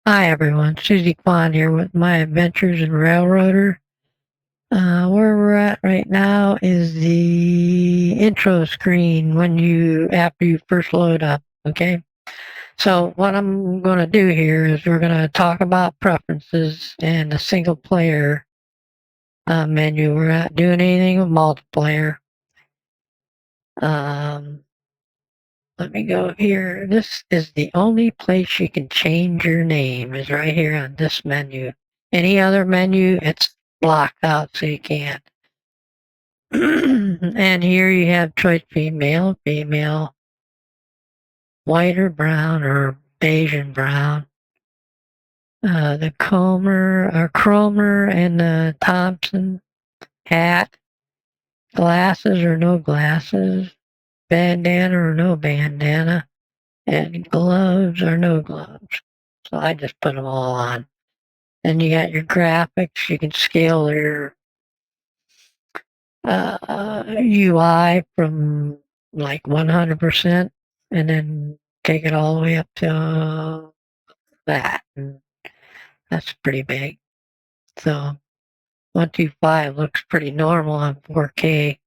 Hi everyone, Susie Kwan here with my adventures in Railroader. Where we're at right now is the intro screen after you first load up. Okay, so what I'm going to do here is we're going to talk about preferences and the single player menu. We're not doing anything with multiplayer. Um, Let me go here. This is the only place you can change your name is right here on this menu. Any other menu, it's blocked out so you can't. And here you have choice female, white or brown or beige and brown. The Cromer and the Thompson hat, glasses or no glasses, bandana or no bandana, and gloves or no gloves. So I just put them all on. Then you got your graphics. You can scale your UI from like 100% and then take it all the way up to that. And that's pretty big. So 125 looks pretty normal on 4K.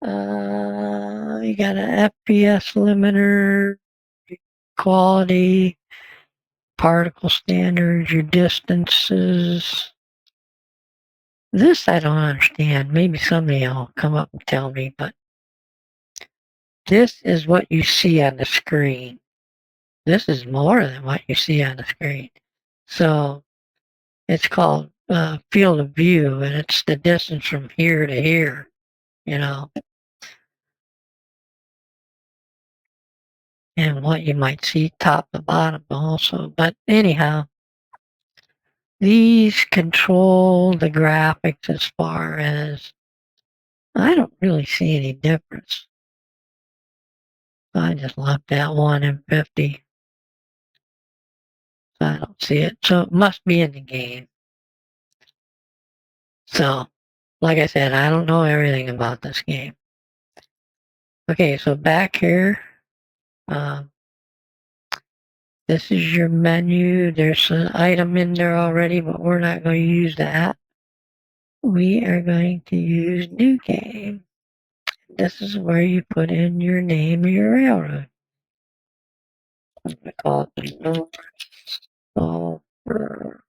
You got an FPS limiter, quality, particle standards, your distances. This I don't understand. Maybe somebody will come up and tell me, but this is what you see on the screen. This is more than what you see on the screen. So it's called field of view, and it's the distance from here to here, you know, and what you might see top to bottom also. But anyhow, these control the graphics as far as I don't really see any difference. So I just left that one in 50. So I don't see it. So it must be in the game. So, like I said, I don't know everything about this game. Okay, so back here, um, this is your menu. There's an item in there already, but we're not going to use that. We are going to use new game. This is where you put in your name of your railroad. I'm going to call it the North Sulphur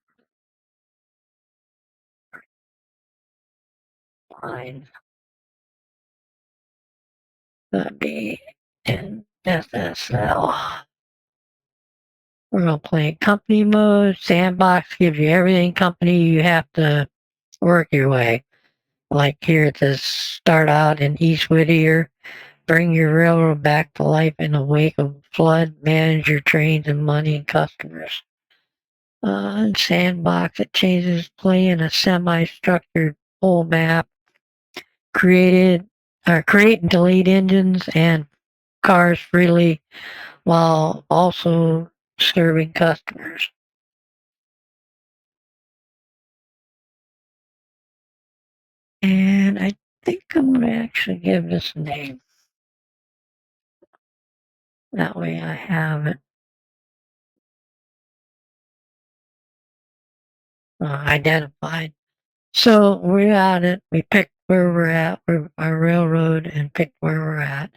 Line. That'd be in SSL. We're going to play company mode. Sandbox gives you everything company. You have to work your way. Like here it says start out in East Whittier. Bring your railroad back to life in the wake of flood. Manage your trains and money and customers. In Sandbox, it changes play in a semi-structured full map. Create and delete engines and cars freely while also serving customers. And I think I'm going to actually give this a name. That way I have it identified. So we're at it. We picked where we're at, our railroad, and picked where we're at.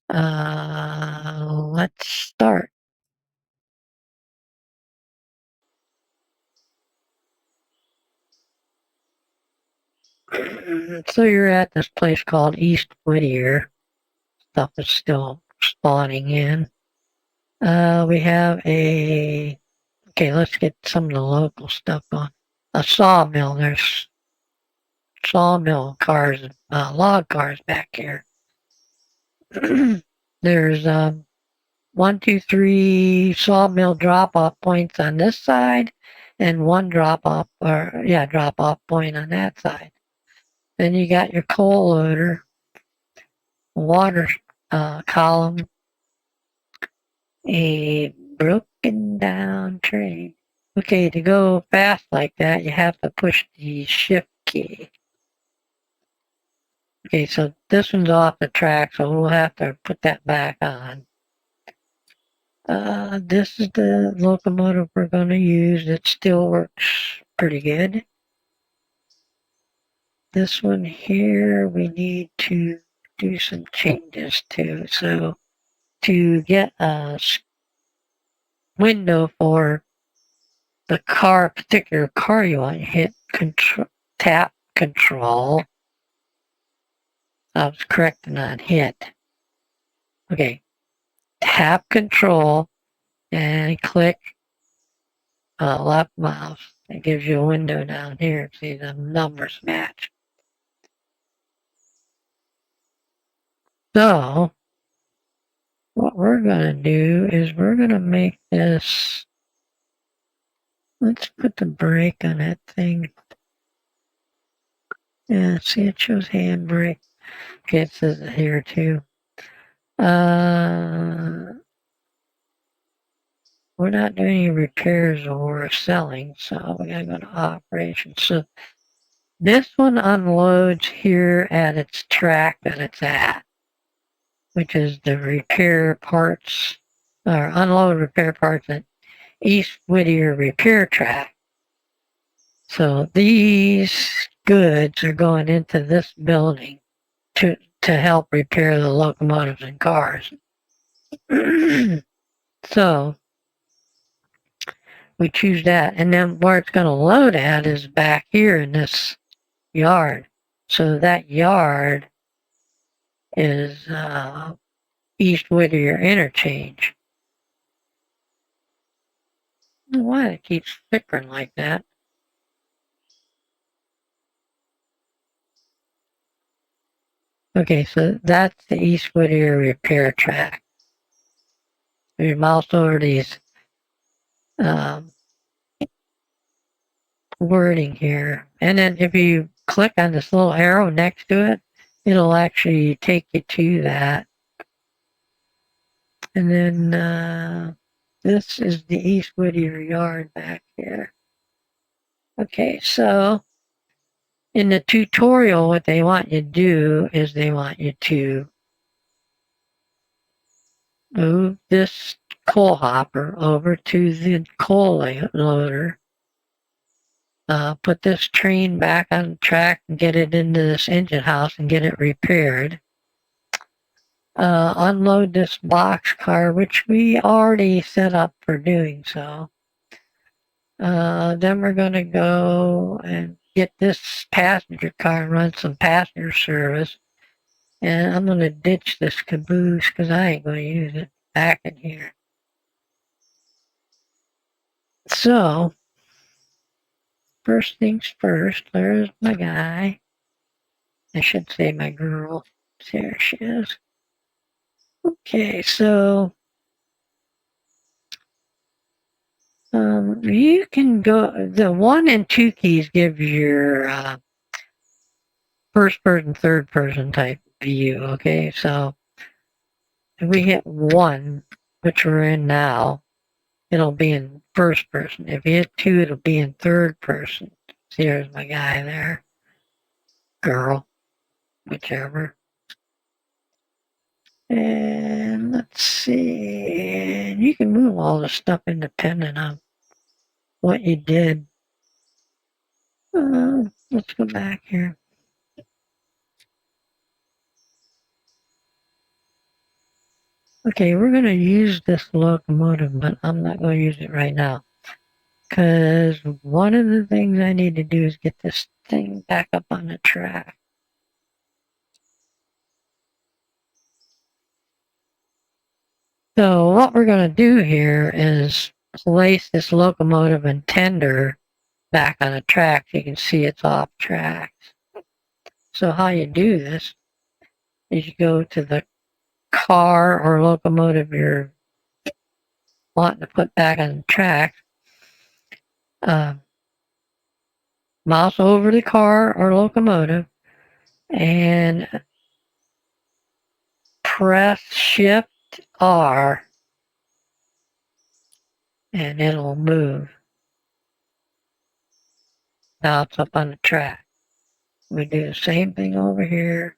Let's start. So you're at this place called East Whittier. Stuff is still spawning in. We have okay, let's get some of the local stuff on. A sawmill. There's sawmill cars, log cars back here. There's 1, 2, 3 sawmill drop-off points on this side, and one drop-off point on that side. Then you got your coal loader, water column, a broken down train. Okay, to go fast like that, you have to push the shift key. Okay, so this one's off the track, so we'll have to put that back on. This is the locomotive we're going to use. It still works pretty good. This one here, we need to do some changes to. So to get a window for the particular car you want, hit tap control. I was correct, not hit. Okay, tap control and click left mouse. It gives you a window down here. See the numbers match. So what we're going to do is we're going to make this. Let's put the brake on that thing. Yeah, see, it shows handbrake. Okay, it says it here too. We're not doing any repairs or selling, so we gotta go to operations. So this one unloads here at its track that it's at, which is the repair parts, or unload repair parts at East Whittier repair track. So these goods are going into this building to help repair the locomotives and cars. So we choose that, and then where it's going to load at is back here in this yard. So that yard is East Whittier interchange. I don't know why it keeps flickering like that. Okay, so that's the East Whittier repair track. We mouse over these wording here, and then if you click on this little arrow next to it, it'll actually take you to that. And then this is the East Whittier yard back here. Okay, so in the tutorial, what they want you to do is they want you to move this coal hopper over to the coal loader, put this train back on the track and get it into this engine house and get it repaired. Unload this box car, which we already set up for doing so. Then we're going to go and get this passenger car and run some passenger service. And I'm going to ditch this caboose because I ain't going to use it back in here. So, first things first, there's my guy. I should say my girl. There she is. Okay, so you can go, the 1 and 2 keys give you your first person, third person type view, okay? So if we hit 1, which we're in now, it'll be in first person. If you hit 2, it'll be in third person. See, there's my guy there. Girl, whichever. And let's see. And you can move all the stuff independent of what you did. Let's go back here. Okay, we're going to use this locomotive, but I'm not going to use it right now. Because one of the things I need to do is get this thing back up on the track. So what we're going to do here is place this locomotive and tender back on the track. You can see it's off tracks. So how you do this is you go to the car or locomotive you're wanting to put back on the track. Mouse over the car or locomotive and press Shift R and it'll move. Now it's up on the track. We do the same thing over here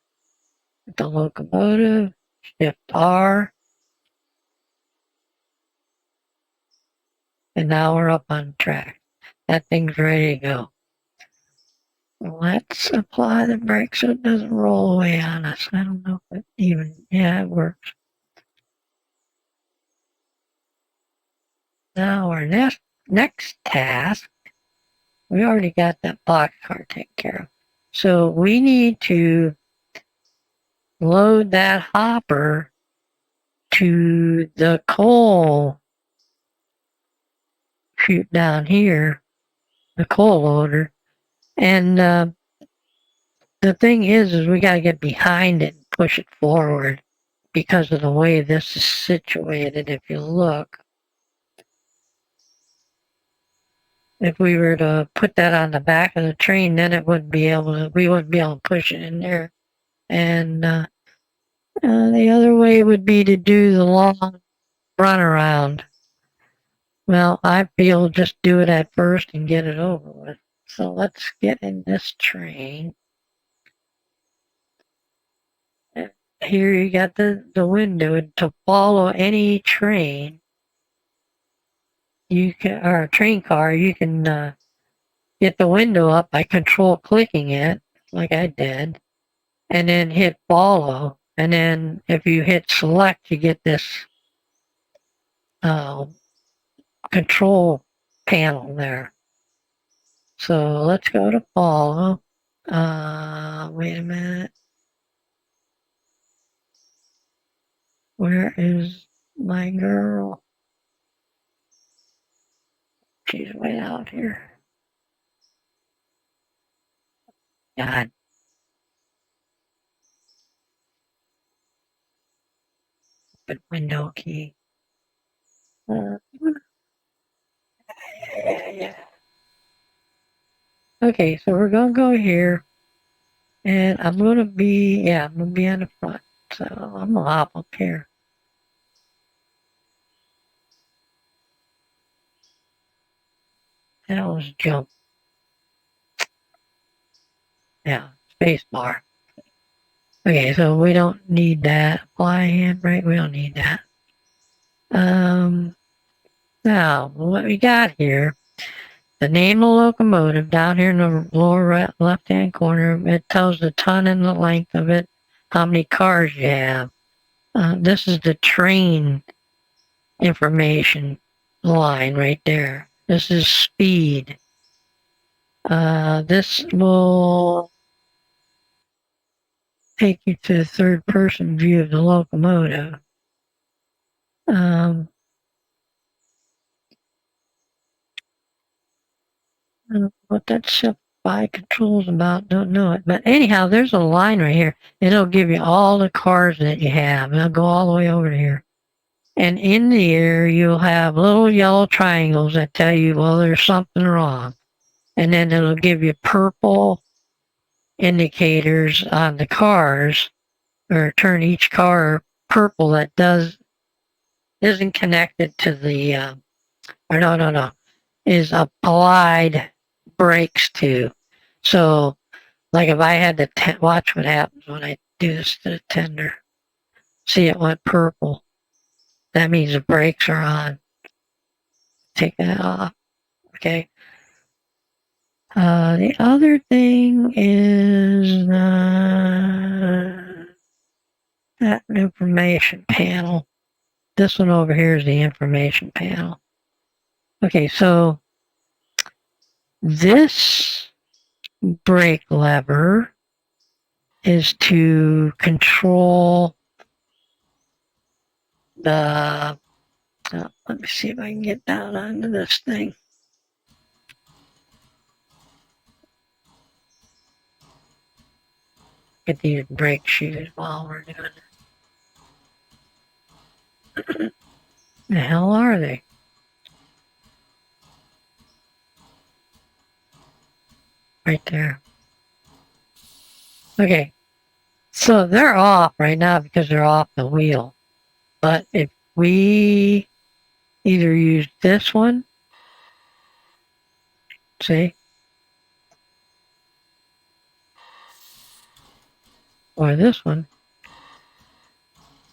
with the locomotive. Shift R. And now we're up on track. That thing's ready to go. Let's apply the brake so it doesn't roll away on us. I don't know if it even, yeah, it works. Now our next task, we already got that boxcar taken care of. So we need to load that hopper to the coal chute down here, the coal loader. And the thing is we got to get behind it and push it forward because of the way this is situated. If you look, if we were to put that on the back of the train, then it wouldn't be able to, we wouldn't be able to push it in there. And the other way would be to do the long runaround. Well, I feel just do it at first and get it over with. So let's get in this train. Here you got the window to follow any train. You can, or a train car, you can get the window up by control clicking it, like I did, and then hit follow. And then if you hit select, you get this control panel there. So let's go to follow. Wait a minute. Where is my girl? She's way out here. God. Open window key. Yeah. Okay, so we're gonna go here, and I'm gonna be on the front. So I'm gonna hop up here. That was jump. Yeah, space bar. Okay, so we don't need that. Apply handbrake, we don't need that. Now, what we got here, the name of the locomotive down here in the lower left-hand corner, it tells the ton and the length of it, how many cars you have. This is the train information line right there. This is speed. This will take you to the third-person view of the locomotive. What that shift by controls about, don't know it. But anyhow, there's a line right here. It'll give you all the cars that you have. It'll go all the way over to here. And in the air, you'll have little yellow triangles that tell you, well, there's something wrong. And then it'll give you purple indicators on the cars, or turn each car purple that isn't connected to the, or no, is applied brakes to. So, like if I had to watch what happens when I do this to the tender. See, it went purple. That means the brakes are on. Take that off. Okay. The other thing is that information panel. This one over here is the information panel. Okay, so this brake lever is to control the, let me see if I can get down onto this thing. Get these brake shoes while we're doing it. The hell are they? Right there. Okay. So they're off right now because they're off the wheel. But if we either use this one, see, or this one,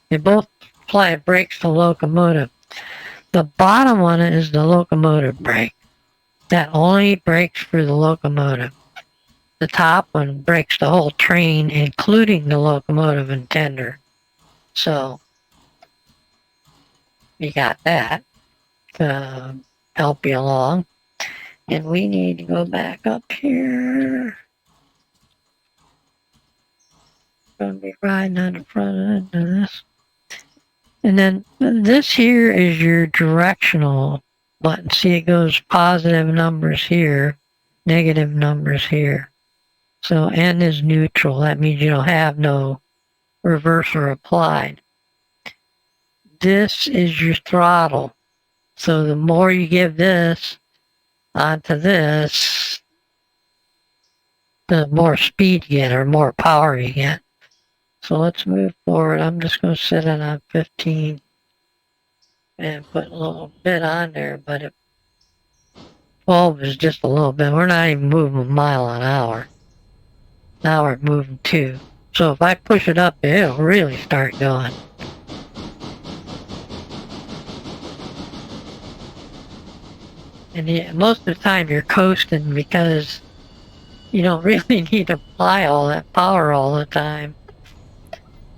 they both apply brakes to the locomotive. The bottom one is the locomotive brake. That only brakes for the locomotive. The top one brakes the whole train, including the locomotive and tender. So you got that to help you along. And we need to go back up here. Gonna be riding on the front end of this. And then this here is your directional button. See, it goes positive numbers here, negative numbers here. So N is neutral. That means you don't have no reverser applied. This is your throttle. So the more you give this onto this, the more speed you get or more power you get. So let's move forward. I'm just going to set it on 15 and put a little bit on there, but if 12 is just a little bit. We're not even moving a mile an hour. Now we're moving 2. So if I push it up, it'll really start going. And most of the time you're coasting because you don't really need to apply all that power all the time.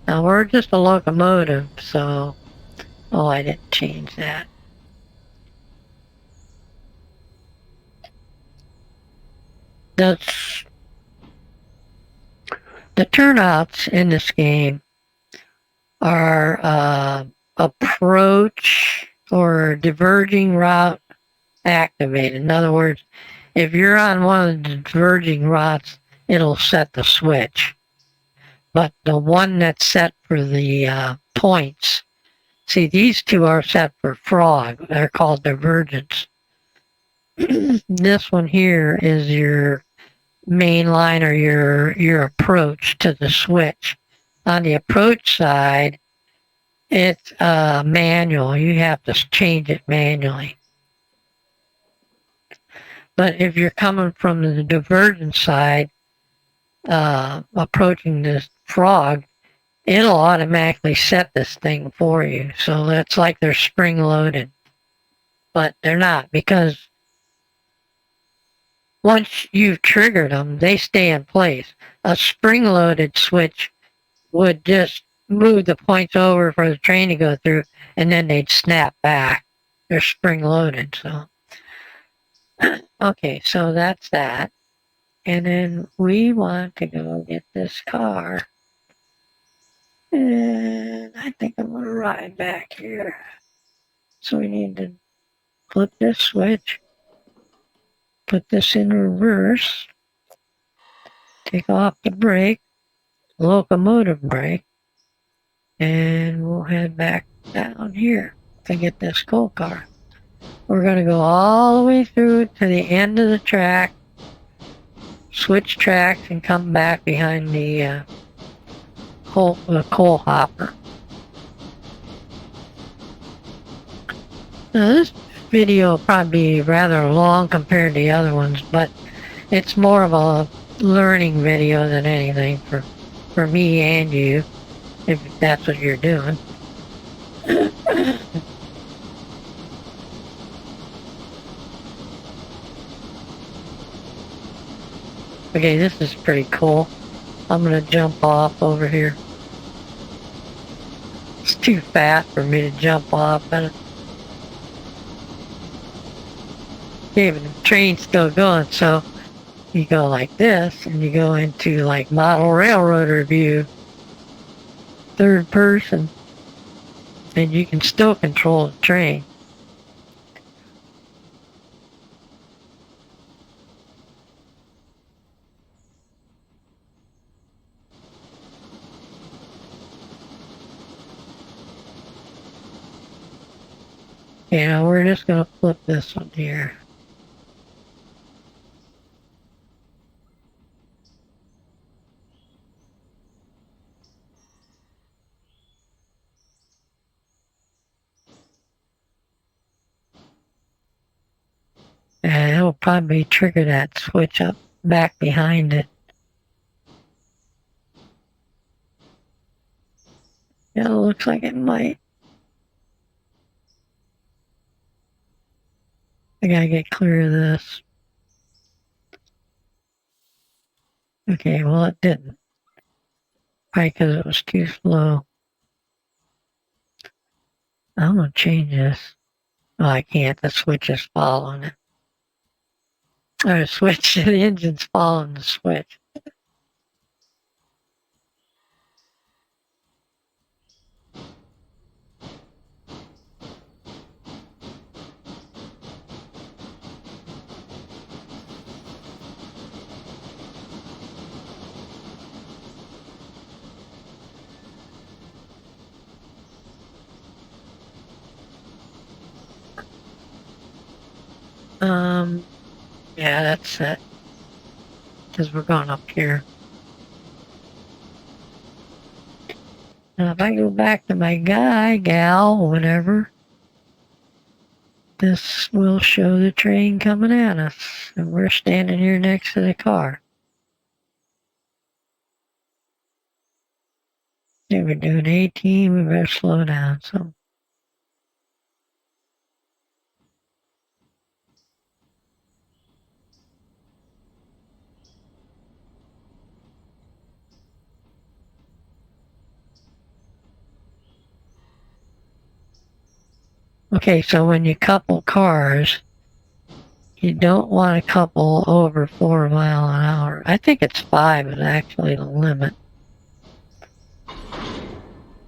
Now we're just a locomotive, so... Oh, I didn't change that. That's... The turnouts in this game are approach or diverging route activated. In other words, if you're on one of the diverging routes, it'll set the switch. But the one that's set for the points, see, these two are set for frog. They're called divergence. This one here is your main line or your approach to the switch. On the approach side, it's manual. You have to change it manually. But if you're coming from the divergence side, approaching this frog, it'll automatically set this thing for you. So it's like they're spring loaded. But they're not, because once you've triggered them, they stay in place. A spring loaded switch would just move the points over for the train to go through, and then they'd snap back. They're spring loaded, so. Okay, so that's that. And then we want to go get this car. And I think I'm going to ride back here. So we need to flip this switch, put this in reverse, take off the brake, locomotive brake, and we'll head back down here to get this coal car. We're going to go all the way through to the end of the track, switch tracks, and come back behind the coal hopper. Now this video will probably be rather long compared to the other ones, but it's more of a learning video than anything for me and you, if that's what you're doing. Okay, this is pretty cool. I'm gonna jump off over here. It's too fast for me to jump off. Okay, but the train's still going, so you go like this, and you go into like model railroader view, third person, and you can still control the train. You know, we're just gonna flip this one here. And it'll probably trigger that switch up back behind it. Yeah, it looks like it might. I gotta get clear of this. Okay, well it didn't. Probably because it was too slow. I'm gonna change this. Oh, I can't. The switch is following it. Or the switch, the engine's following the switch. Yeah, that's it. Because we're going up here. Now, if I go back to my guy, gal, whatever, this will show the train coming at us. And we're standing here next to the car. Yeah, we're doing 18, we better slow down some. Okay, so when you couple cars, you don't want to couple over 4 miles an hour. I think it's 5 is actually the limit.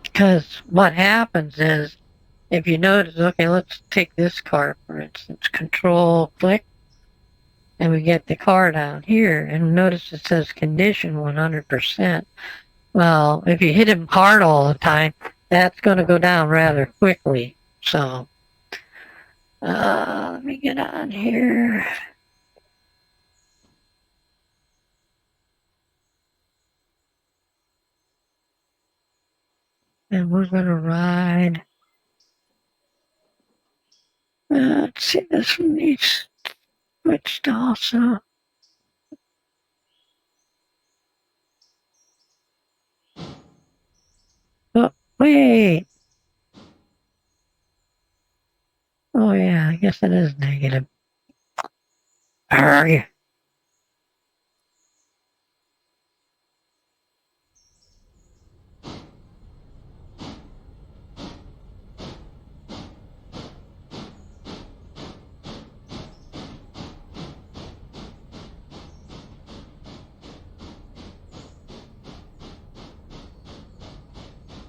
Because what happens is, if you notice, okay, let's take this car for instance, control click, and we get the car down here, and notice it says condition 100%. Well, if you hit him hard all the time, that's going to go down rather quickly. So, let me get on here. And we're going to ride. Let's see, this one needs switched also. Oh, wait. Oh, yeah, I guess it is negative. Hurry.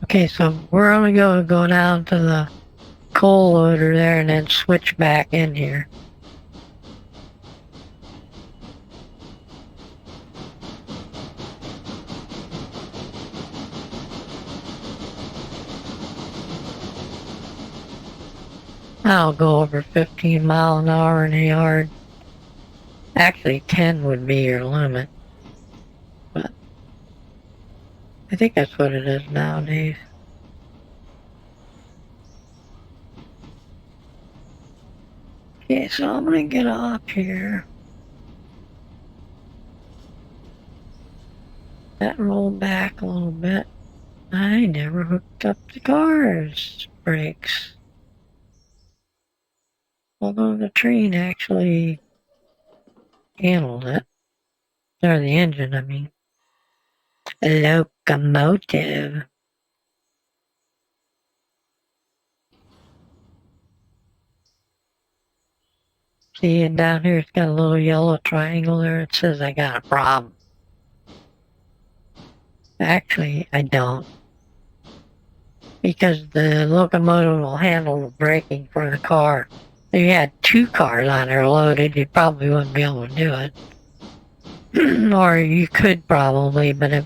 Okay, so we're only going to go down to the coal loader there and then switch back in here. I'll go over 15 miles an hour in a yard. Actually, 10 would be your limit. But I think that's what it is nowadays. Okay, so I'm going to get off here. That rolled back a little bit. I never hooked up the car's brakes. Although the train actually handled it. Or the engine, I mean. A locomotive. See, and down here it's got a little yellow triangle there. It says I got a problem. Actually, I don't. Because the locomotive will handle the braking for the car. If you had 2 cars on there loaded, you probably wouldn't be able to do it. Or you could probably, but it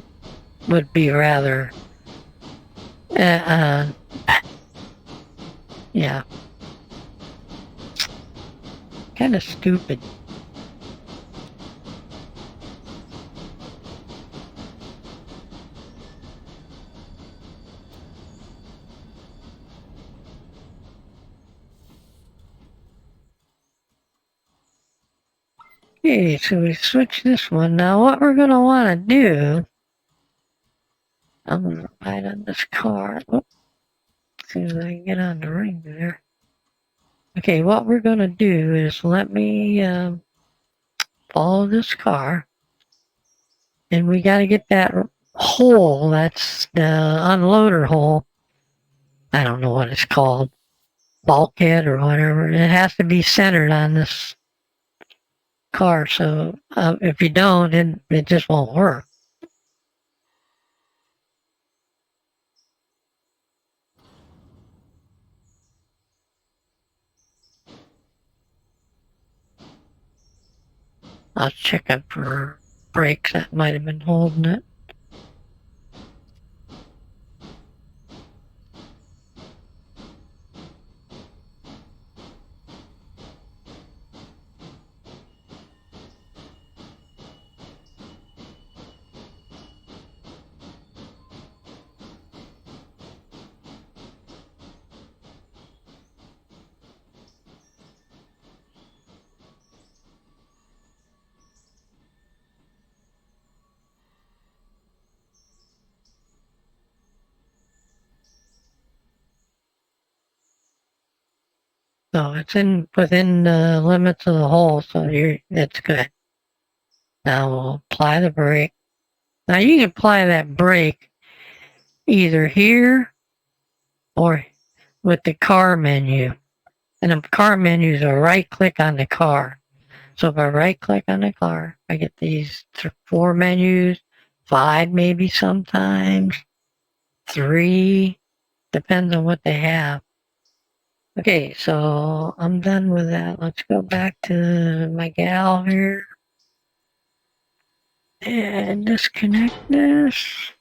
would be rather... yeah. Kind of stupid. Okay, so we switch this one. Now what we're going to want to do, I'm going to ride on this car. Oops, as soon as I can get on the ring there. Okay, what we're going to do is let me follow this car. And we got to get that hole, that's the unloader hole. I don't know what it's called, bulkhead or whatever. It has to be centered on this car. So if you don't, it just won't work. I'll check it for brakes that might have been holding it. So it's within the limits of the hole, so it's good. Now we'll apply the brake. Now you can apply that brake either here or with the car menu. And the car menu is a right click on the car. So if I right click on the car, I get these 4 menus, 5 maybe sometimes, 3, depends on what they have. Okay, so I'm done with that. Let's go back to my gal here and disconnect this.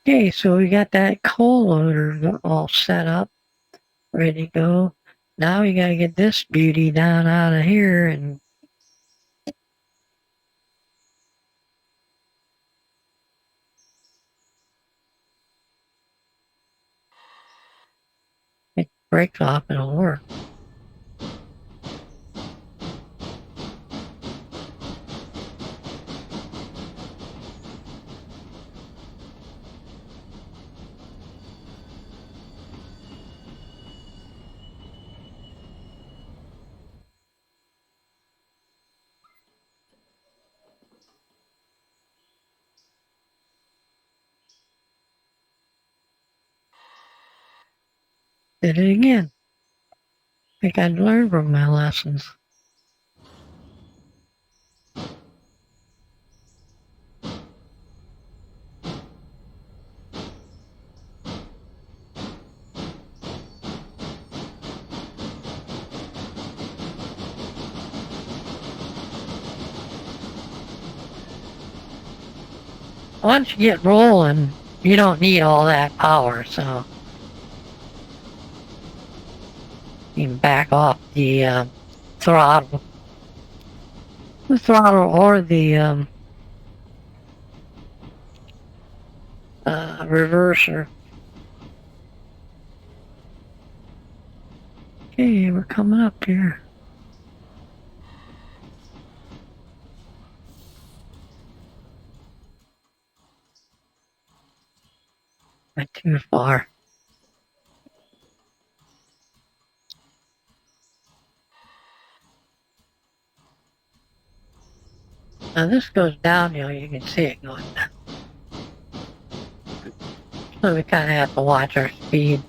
Okay, so we got that coal loader all set up, ready to go. Now we gotta get this beauty down out of here and take the brakes off and it'll work. Did it again. I think I'd learned from my lessons. Once you get rolling, you don't need all that power, so you can back off the throttle. The throttle or the reverser. Okay, we're coming up here. Not too far. Now this goes downhill, you can see it going down. So we kind of have to watch our speed.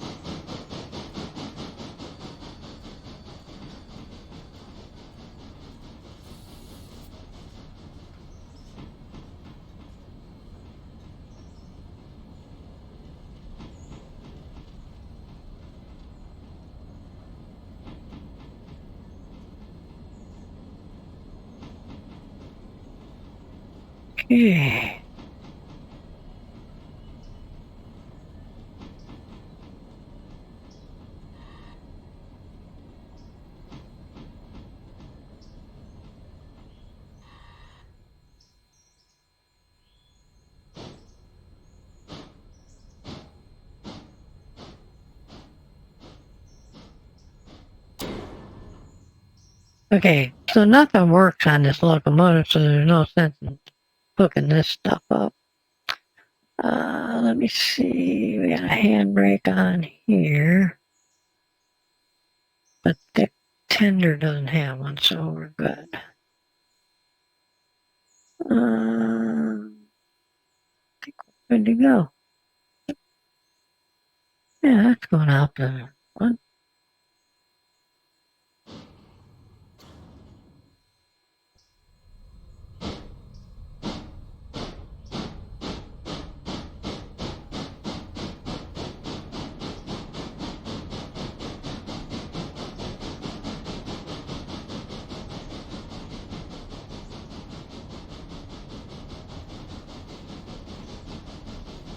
Okay. Okay, so nothing works on this locomotive, so there's no sense in hooking this stuff up. Let me see. We got a handbrake on here. But the tender doesn't have one, so we're good. I think we're good to go. Yeah, that's going out the one.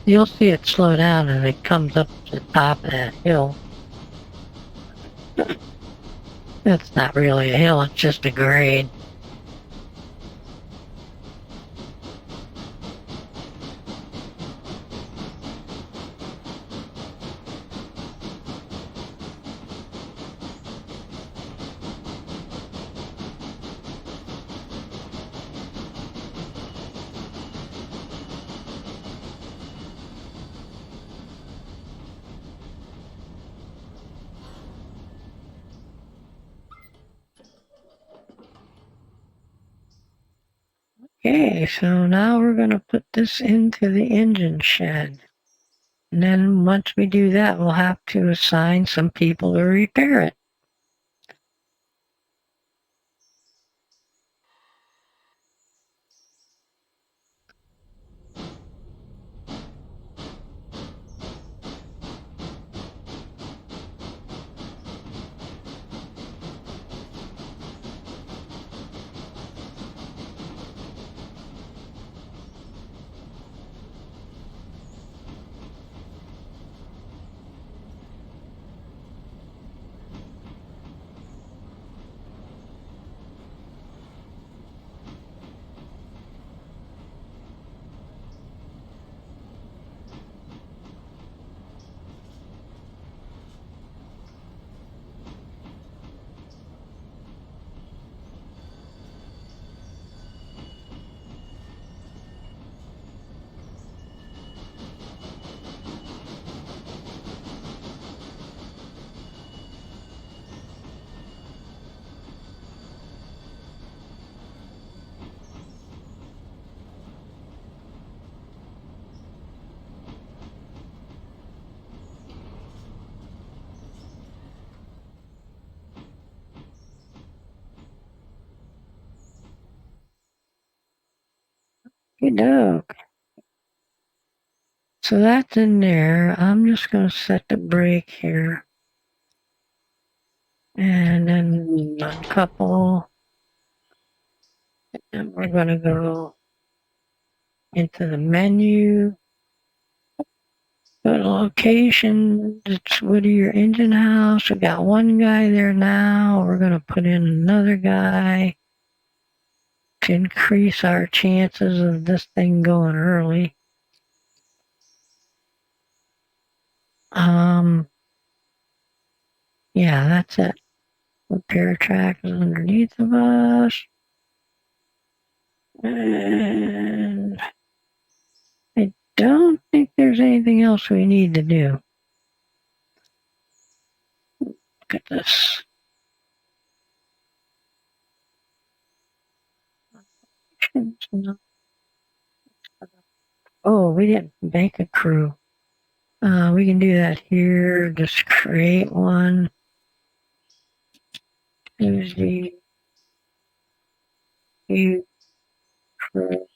You'll see it slow down as it comes up to the top of that hill. That's not really a hill, it's just a grade. Okay, so now we're going to put this into the engine shed. And then once we do that, we'll have to assign some people to repair it. You know. So that's in there. I'm just going to set the brake here. And then uncouple. And we're going to go into the menu. Go to location. It's Whittier Engine House. We got one guy there now. We're going to put in another guy to increase our chances of this thing going early. Yeah, that's it. Repair track is underneath of us. And I don't think there's anything else we need to do. Look at this. Oh, we didn't make a crew. We can do that here. Just create one. Use the crew.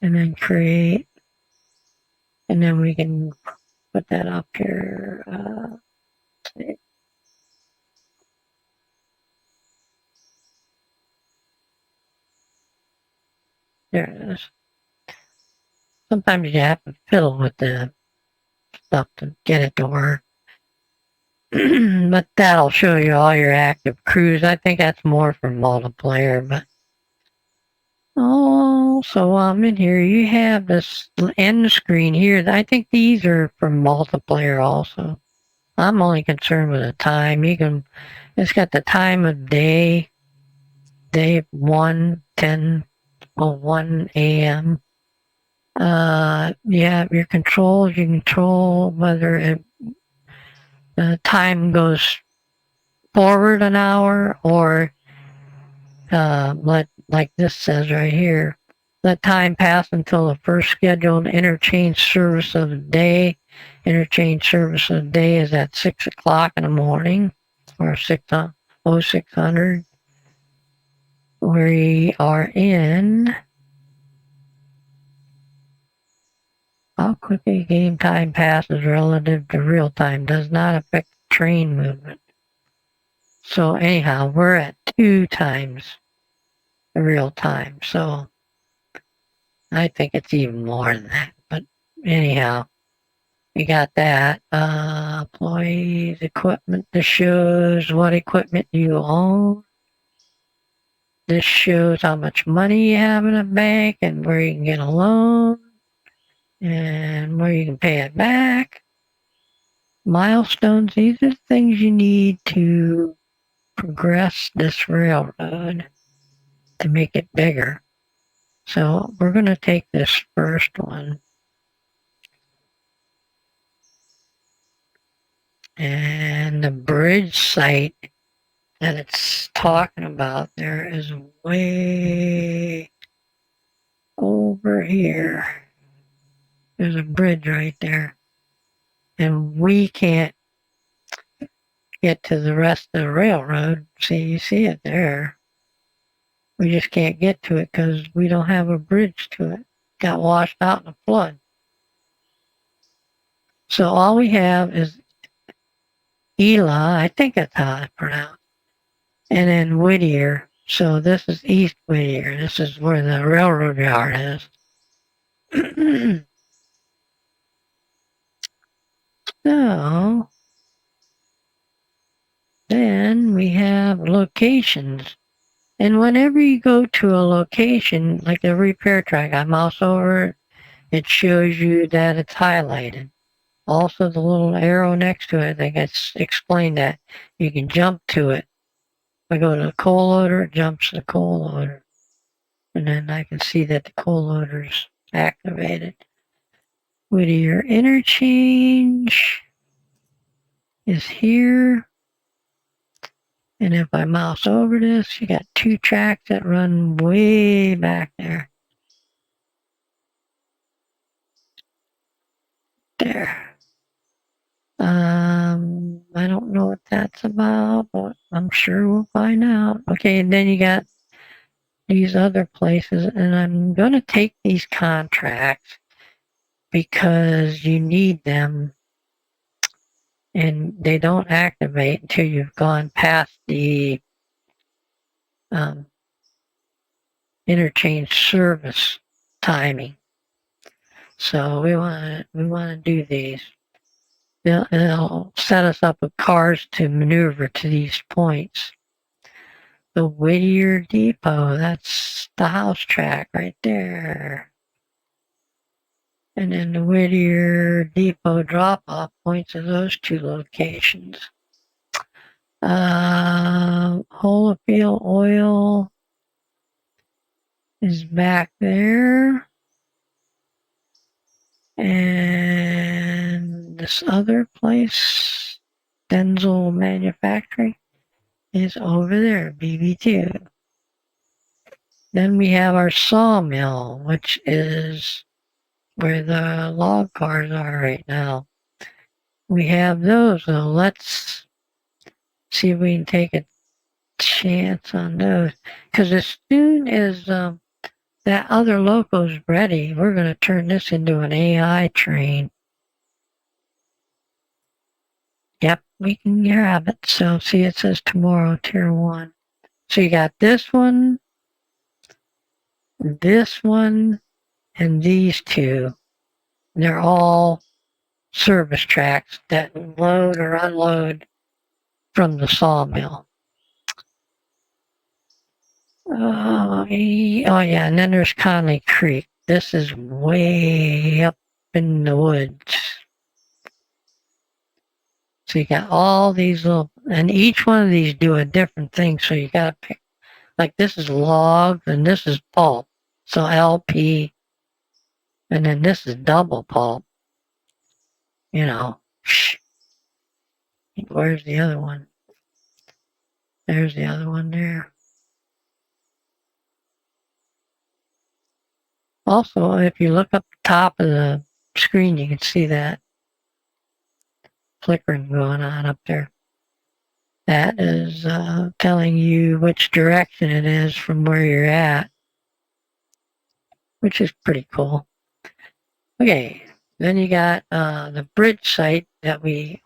And then create. And then we can put that up here. There it is. Sometimes you have to fiddle with the stuff to get it to work. But that'll show you all your active crews. I think that's more for multiplayer, but oh, so while I'm in here, you have this end screen here. I think these are for multiplayer also. I'm only concerned with the time. It's got the time of day 1, 10:01 a.m. You have your controls. You control whether the time goes forward an hour, or like this says right here, let time pass until the first scheduled interchange service of the day. Interchange service of the day is at 6 o'clock in the morning, or 0600. We are in. How quickly game time passes relative to real time does not affect train movement. So anyhow, we're at 2 times the real time. So I think it's even more than that. But anyhow, we got that. Employees, equipment. This shows what equipment you own. This shows how much money you have in a bank and where you can get a loan and where you can pay it back. Milestones. These are things you need to progress this railroad to make it bigger. So we're going to take this first one. And the bridge site that it's talking about there is way over here. There's a bridge right there. And we can't get to the rest of the railroad. See, you see it there. We just can't get to it because we don't have a bridge to it. Got washed out in a flood. So all we have is Ela, I think that's how it's pronounced, and then Whittier. So this is East Whittier. This is where the railroad yard is. So then we have locations. And whenever you go to a location, like a repair track, I mouse over it, it shows you that it's highlighted. Also, the little arrow next to it, I think it's explained that you can jump to it. If I go to the coal loader, it jumps to the coal loader. And then I can see that the coal loader's activated. Whittier interchange is here. And if I mouse over this, you got 2 tracks that run way back there. There. I don't know what that's about, but I'm sure we'll find out. Okay, and then you got these other places, and I'm going to take these contracts because you need them, and they don't activate until you've gone past the interchange service timing. So we want to do these. They'll set us up with cars to maneuver to these points. The Whittier Depot, that's the house track right there. And then the Whittier Depot drop-off points are those 2 locations. Holyfield Oil is back there. And this other place, Denzel Manufacturing, is over there, BB2. Then we have our sawmill, which is where the log cars are right now. We have those, so let's see if we can take a chance on those. Because as soon as that other loco's ready, we're going to turn this into an AI train. Yep, we can grab it. So see, it says tomorrow, tier 1. So you got this one, and these 2. They're all service tracks that load or unload from the sawmill. Oh yeah, and then there's Conley Creek. This is way up in the woods. So you got all these little, and each one of these do a different thing. So you got to pick, like this is logs and this is pulp. So LP, and then this is double pulp. You know, where's the other one? There's the other one there. Also, if you look up the top of the screen, you can see that flickering going on up there. That is telling you which direction it is from where you're at, which is pretty cool. Okay, then you got the bridge site that we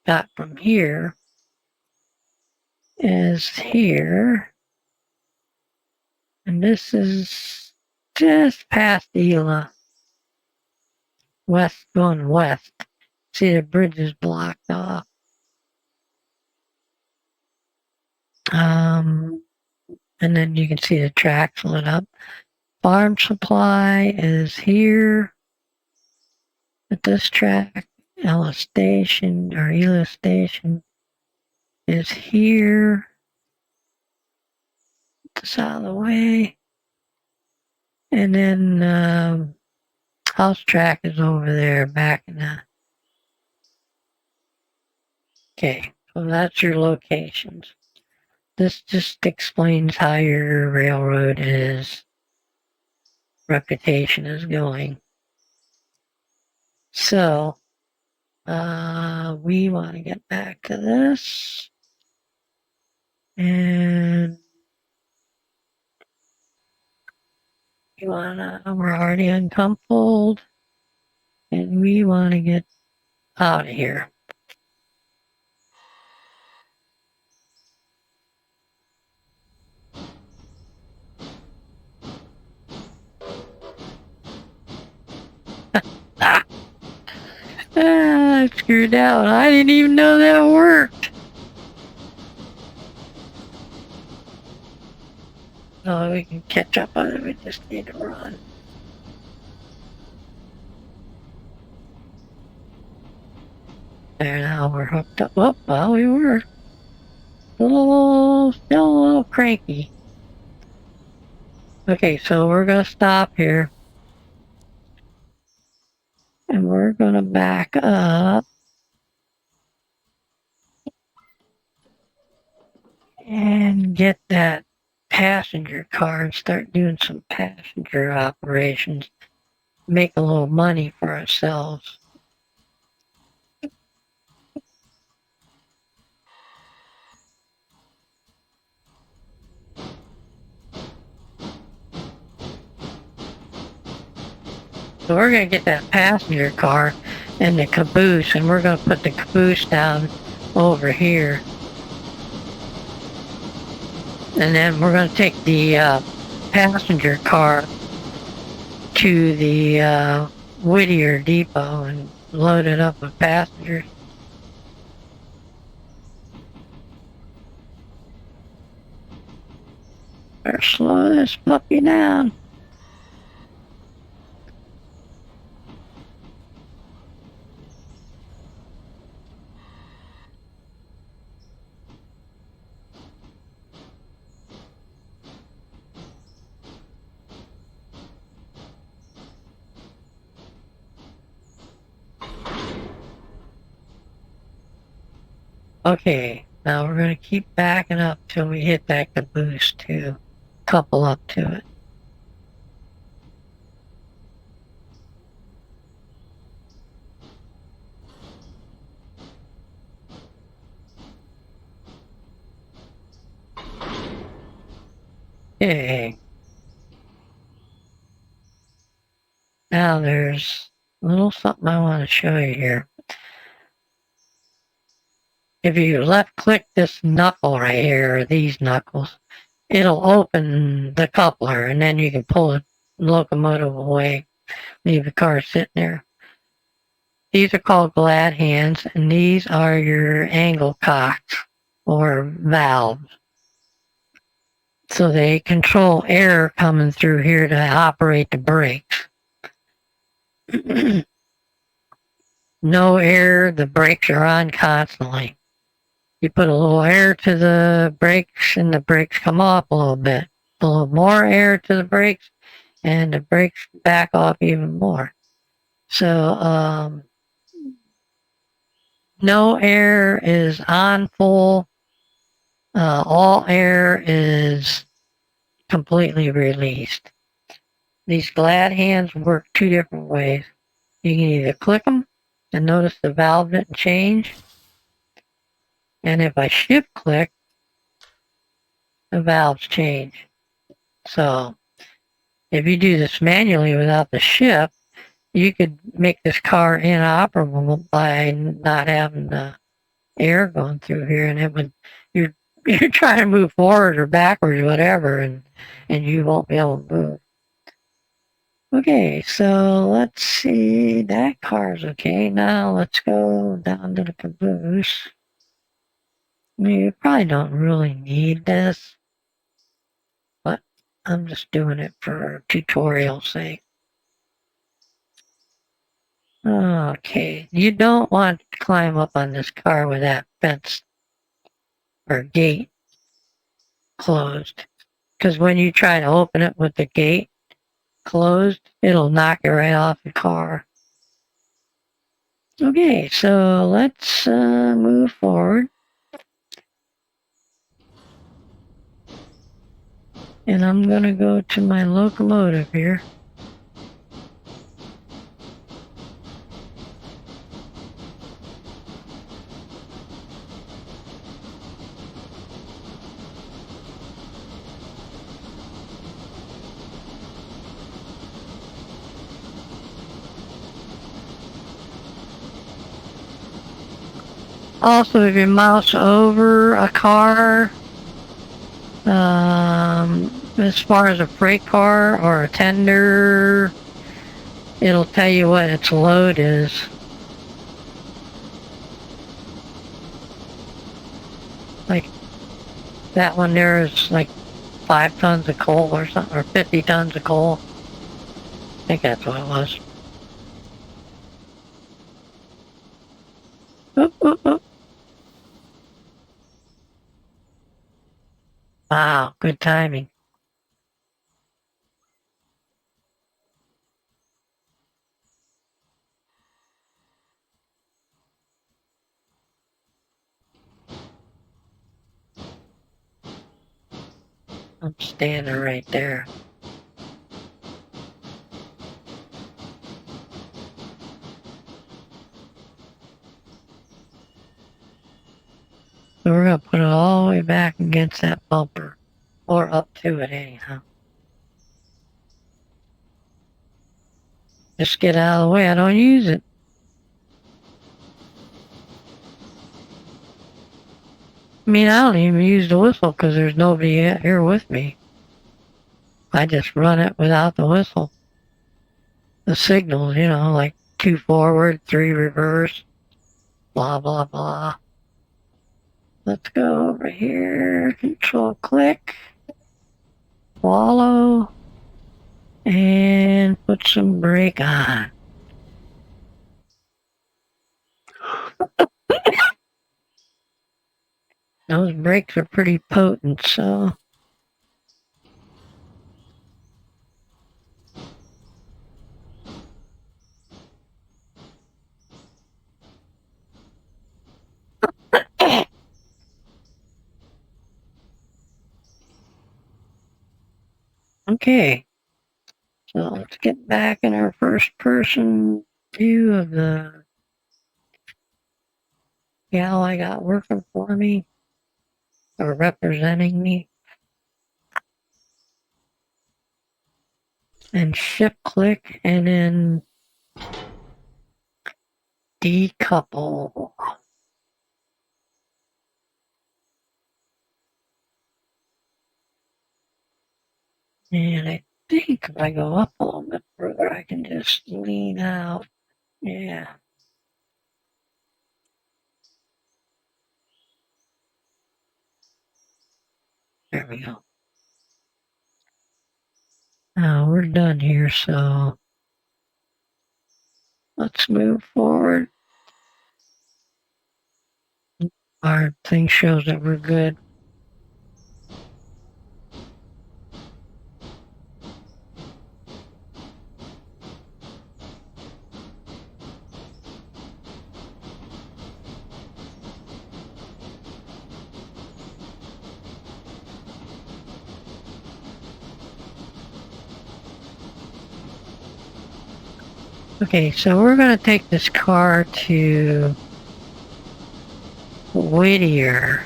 got from here is here. And this is just past Ela. West, going west. See, the bridge is blocked off. And then you can see the tracks lit up. Farm supply is here at this track. Ela Station is here. This out of the way. And then house track is over there back in the. Okay, so that's your locations. This just explains how your railroad reputation is going. So, we want to get back to this. And we're already on Cumfold. And we want to get out of here. I screwed out. I didn't even know that worked. Oh, we can catch up on it. We just need to run. There, now we're hooked up. Oh, well, we were still a little cranky. Okay, so we're going to stop here. And we're going to back up. And get that passenger car and start doing some passenger operations. Make a little money for ourselves. So we're going to get that passenger car and the caboose, and we're going to put the caboose down over here. And then we're going to take the passenger car to the Whittier Depot and load it up with passengers. Better slow this puppy down. Okay, now we're going to keep backing up till we hit that caboose to couple up to it. Okay. Now there's a little something I want to show you here. If you left click this knuckle right here, or these knuckles, it'll open the coupler and then you can pull the locomotive away, leave the car sitting there. These are called glad hands, and these are your angle cocks or valves. So they control air coming through here to operate the brakes. No air, the brakes are on constantly. You put a little air to the brakes and the brakes come off a little bit. A little more air to the brakes and the brakes back off even more. So no air is on full. All air is completely released. These glad hands work two different ways. You can either click them and notice the valve didn't change. And if I shift click, the valves change. So if you do this manually without the shift, you could make this car inoperable by not having the air going through here, and it would you're trying to move forward or backwards or whatever, and you won't be able to move. Okay, so let's see, that car's okay. Now let's go down to the caboose. I mean, you probably don't really need this, but I'm just doing it for tutorial sake. Okay, you don't want to climb up on this car with that fence or gate closed, because when you try to open it with the gate closed, it'll knock it right off the car. Okay, so let's move forward. And I'm going to go to my locomotive here. Also, if you mouse over a car, as far as a freight car or a tender, it'll tell you what its load is. Like that one there is like 5 tons of coal or something, or 50 tons of coal. I think that's what it was. Oop, oop, oop. Wow, good timing. I'm standing right there. So we're going to put it all the way back against that bumper. Or up to it anyhow. Just get out of the way, I don't use it. I mean, I don't even use the whistle because there's nobody here with me. I just run it without the whistle. The signals, you know, like 2 forward, 3 reverse, blah, blah, blah. Let's go over here, control click, follow, and put some brake on. Those brakes are pretty potent, so. Okay, so let's get back in our first person view of the gal I got working for me, or representing me. And shift click and then decouple. And I think if I go up a little bit further, I can just lean out. Yeah. There we go. Now we're done here, so let's move forward. Our thing shows that we're good. Okay, so we're going to take this car to Whittier.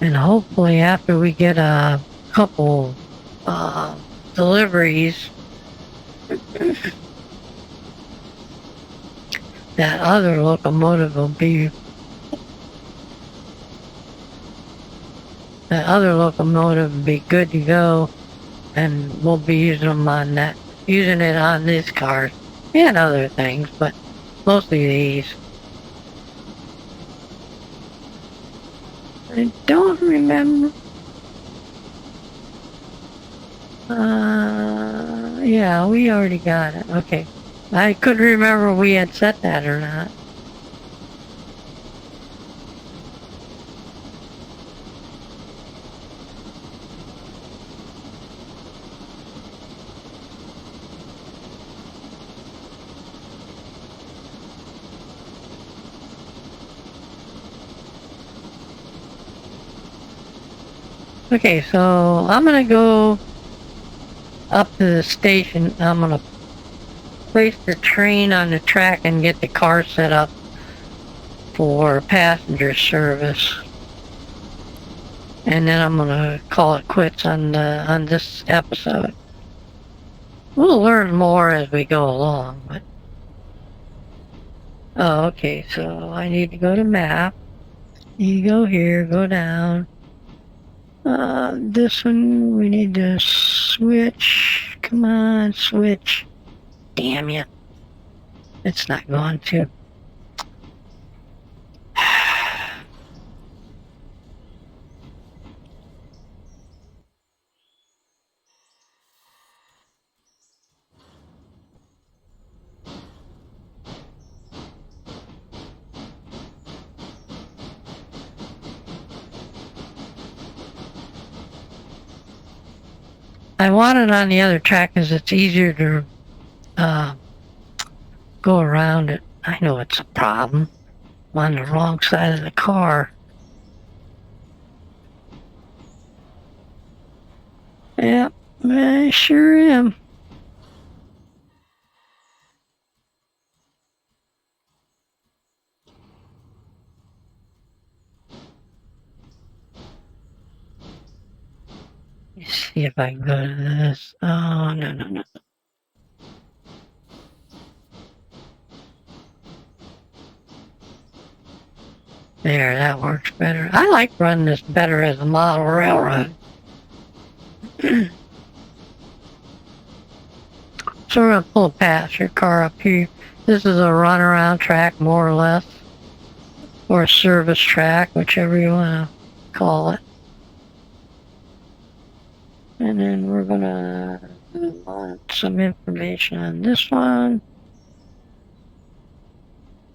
And hopefully after we get a couple deliveries, that other locomotive will be good to go, and we'll be using it on these cars and other things, but mostly these. I don't remember. Yeah, we already got it. Okay. I couldn't remember if we had set that or not. Okay, so I'm gonna go up to the station. I'm gonna place the train on the track and get the car set up for passenger service. And then I'm gonna call it quits on this episode. We'll learn more as we go along, but oh, okay, so I need to go to map. You go here, go down. This one we need to switch. Come on, switch. Damn you. It's not going to. I want it on the other track because it's easier to go around it. I know it's a problem. I'm on the wrong side of the car. Yep, I sure am. Let's see if I can go to this. Oh, no. There, that works better. I like running this better as a model railroad. So we're going to pull a passenger car up here. This is a runaround track, more or less. Or a service track, whichever you want to call it. And then we're going to want some information on this one.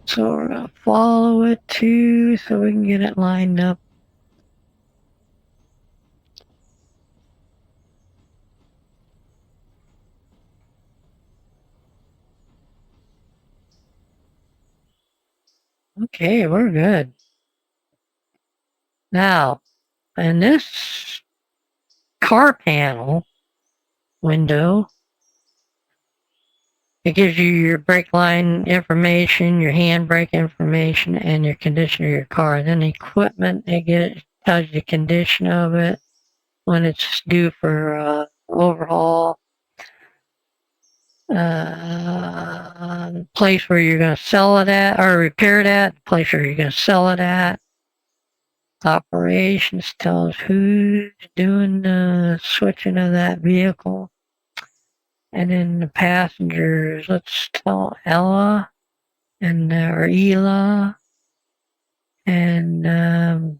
So we're going to follow it too, so we can get it lined up. Okay, we're good. Now, in this car panel window, it gives you your brake line information, your handbrake information, and your condition of your car. Then equipment, tells you the condition of it, when it's due for overhaul, place where you're going to sell it at, or repair it at, place where you're going to sell it at. Operations tells who's doing the switching of that vehicle. And then the passengers, let's tell Ella and or Ela. And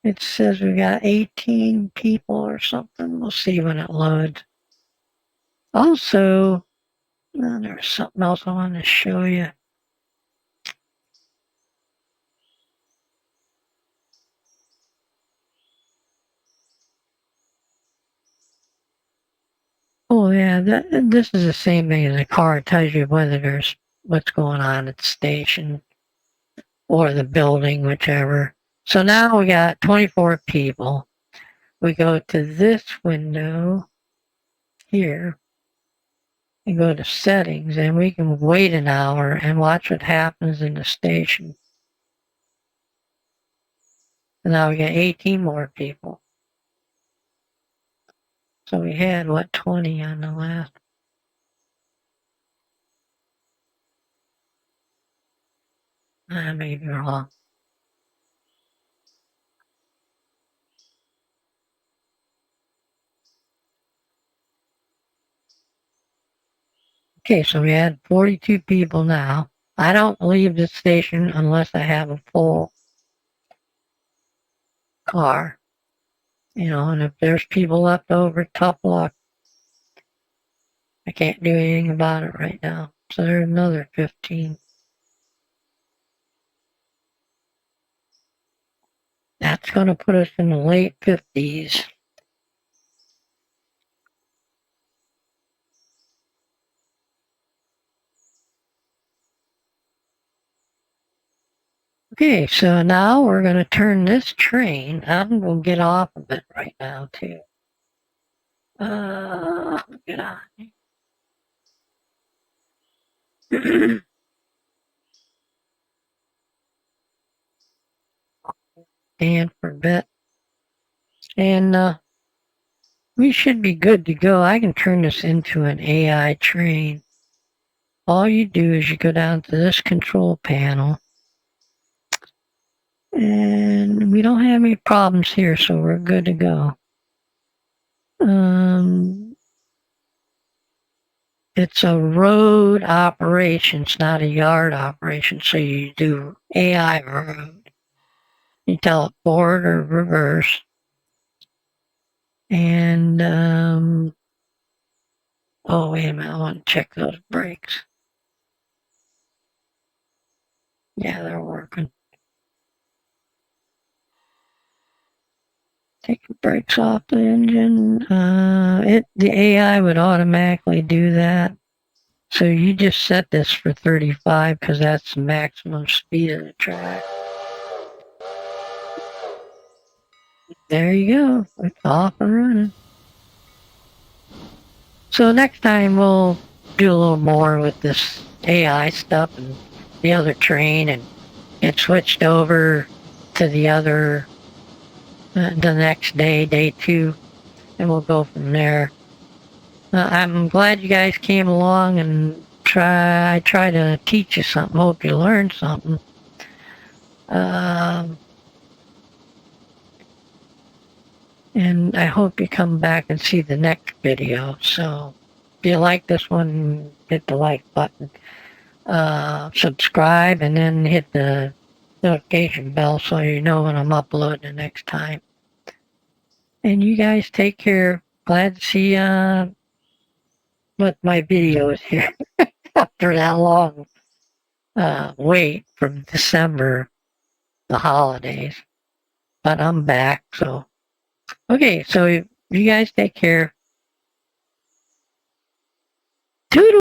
it says we got 18 people or something. We'll see when it loads. Also, there's something else I want to show you. Oh yeah, this is the same thing as a car. It tells you whether there's what's going on at the station. or the building, whichever. So now we got 24 people. We go to this window here and go to settings, and we can wait an hour and watch what happens in the station. And now we got 18 more people. So we had, 20 on the last. I may be wrong. Okay, so we had 42 people now. I don't leave the station unless I have a full car. And if there's people left over, tough luck. I can't do anything about it right now. So there's another 15. That's going to put us in the late 50s. Okay, so now we're going to turn this train. I'm going to get off of it right now, too. Get on. And for a bit. And we should be good to go. I can turn this into an AI train. All you do is you go down to this control panel. And we don't have any problems here, so we're good to go. It's a road operation. It's not a yard operation. So you do AI road. You tell it forward or reverse. And, oh, wait a minute. I want to check those brakes. Yeah, they're working. Take the brakes off the engine. The AI would automatically do that. So you just set this for 35 because that's the maximum speed of the track. There you go. It's off and running. So next time we'll do a little more with this AI stuff and the other train and get switched over to the other the next day, day 2, and we'll go from there. I'm glad you guys came along and I try to teach you something. Hope you learned something. And I hope you come back and see the next video. So if you like this one, hit the like button. Subscribe and then hit the notification bell so you know when I'm uploading the next time. And you guys take care. Glad to see what my videos here after that long wait from December, the holidays. But I'm back, so okay. So you guys take care. Toodle.